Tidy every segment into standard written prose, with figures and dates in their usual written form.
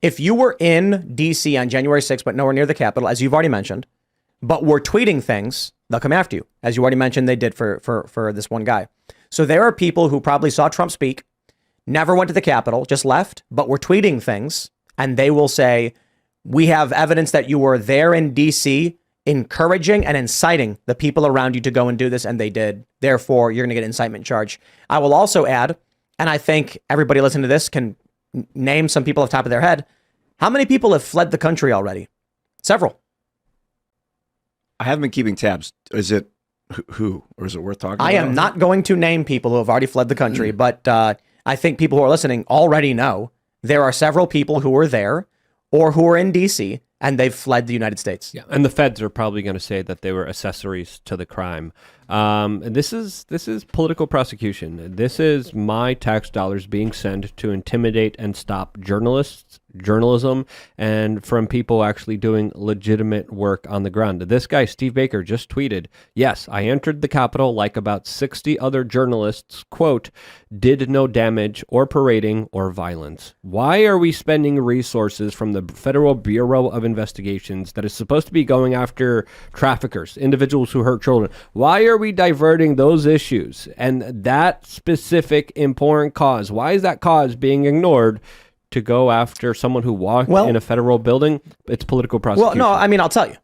If you were in D.C. on January 6th, but nowhere near the Capitol, as you've already mentioned, but were tweeting things, they'll come after you. As you already mentioned, they did for this one guy. So there are people who probably saw Trump speak, never went to the Capitol, just left, but were tweeting things. And they will say, we have evidence that you were there in D.C. encouraging and inciting the people around you to go and do this. And they did. Therefore, you're going to get an incitement charge. I will also add, and I think everybody listening to this can name some people off the top of their head. How many people have fled the country already? Several. I haven't been keeping tabs. Is it who? Or is it worth talking about? I am not going to name people who have already fled the country, but I think people who are listening already know there are several people who were there or who are in D.C. and they've fled the United States. Yeah, and the feds are probably going to say that they were accessories to the crime. And this is political prosecution. This is my tax dollars being sent to intimidate and stop journalism, and from people actually doing legitimate work on the ground. This guy, Steve Baker, just tweeted, yes, I entered the Capitol like about 60 other journalists, quote, did no damage or parading or violence. Why are we spending resources from the Federal Bureau of Investigations that is supposed to be going after traffickers, individuals who hurt children? Why are we diverting those issues and that specific important cause? Why is that cause being ignored to go after someone who walked in a federal building? It's political prosecution. Well, no, I mean, I'll tell you.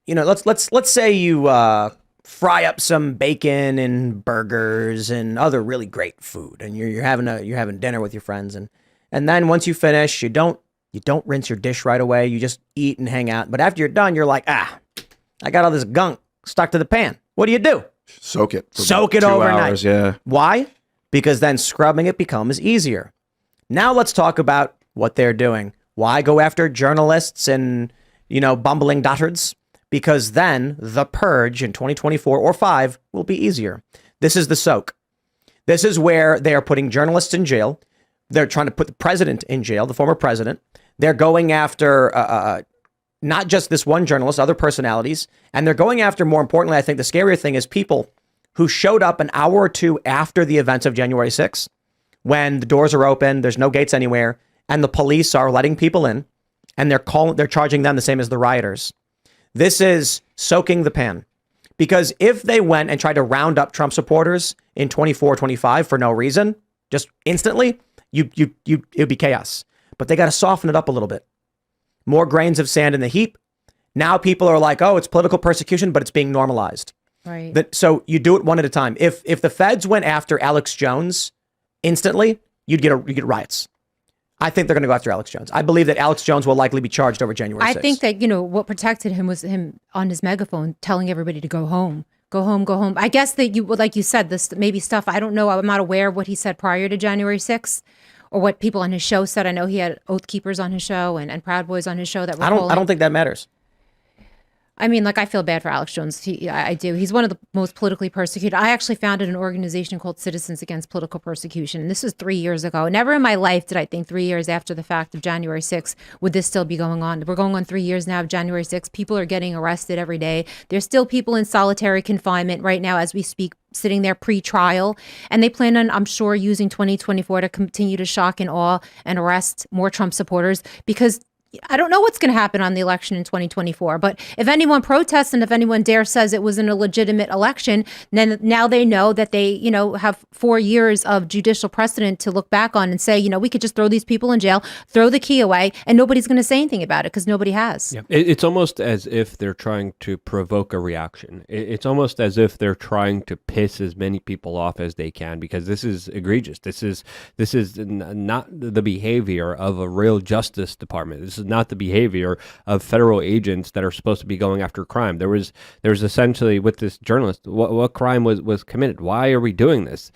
Let's say you fry up some bacon and burgers and other really great food, and you're having dinner with your friends, and then once you finish, you don't rinse your dish right away. You just eat and hang out. But after you're done, you're like, I got all this gunk stuck to the pan. What do? Soak it. Soak it 2 overnight. hours, yeah. Why? Because then scrubbing it becomes easier. Now let's talk about what they're doing. Why go after journalists and, bumbling dotards? Because then the purge in 2024 or 5 will be easier. This is the soak. This is where they are putting journalists in jail. They're trying to put the president in jail, the former president. They're going after not just this one journalist, other personalities. And they're going after, more importantly, I think the scarier thing is people who showed up an hour or two after the events of January 6th, when the doors are open, there's no gates anywhere, and the police are letting people in, and they're charging them the same as the rioters. This is soaking the pan. Because if they went and tried to round up Trump supporters in 24, 25 for no reason, just instantly, it'd be chaos. But they got to soften it up a little bit. More grains of sand in the heap. Now people are like, oh, it's political persecution, but it's being normalized. Right. So you do it one at a time. If the feds went after Alex Jones instantly, you'd get riots. I think they're going to go after Alex Jones. I believe that Alex Jones will likely be charged over January 6th. I think that, what protected him was him on his megaphone telling everybody to go home. Go home, go home. I guess that like you said, this maybe stuff, I don't know. I'm not aware of what he said prior to January 6th. Or what people on his show said. I know he had Oath Keepers on his show and Proud Boys on his show that were I don't think that matters. I mean, I feel bad for Alex Jones. I do. He's one of the most politically persecuted. I actually founded an organization called Citizens Against Political Persecution. And this was 3 years ago. Never in my life did I think 3 years after the fact of January 6th would this still be going on. We're going on 3 years now of January 6th. People are getting arrested every day. There's still people in solitary confinement right now as we speak, sitting there pre-trial. And they plan on, I'm sure, using 2024 to continue to shock and awe and arrest more Trump supporters, because I don't know what's going to happen on the election in 2024, but if anyone protests and if anyone dare says it was an illegitimate election, then now they know that they, have 4 years of judicial precedent to look back on and say, we could just throw these people in jail, throw the key away, and nobody's going to say anything about it because nobody has. Yeah. It's almost as if they're trying to provoke a reaction. It's almost as if they're trying to piss as many people off as they can, because this is egregious. This is not the behavior of a real justice department. This is not the behavior of federal agents that are supposed to be going after crime. There was essentially, with this journalist, what crime was committed? Why are we doing this?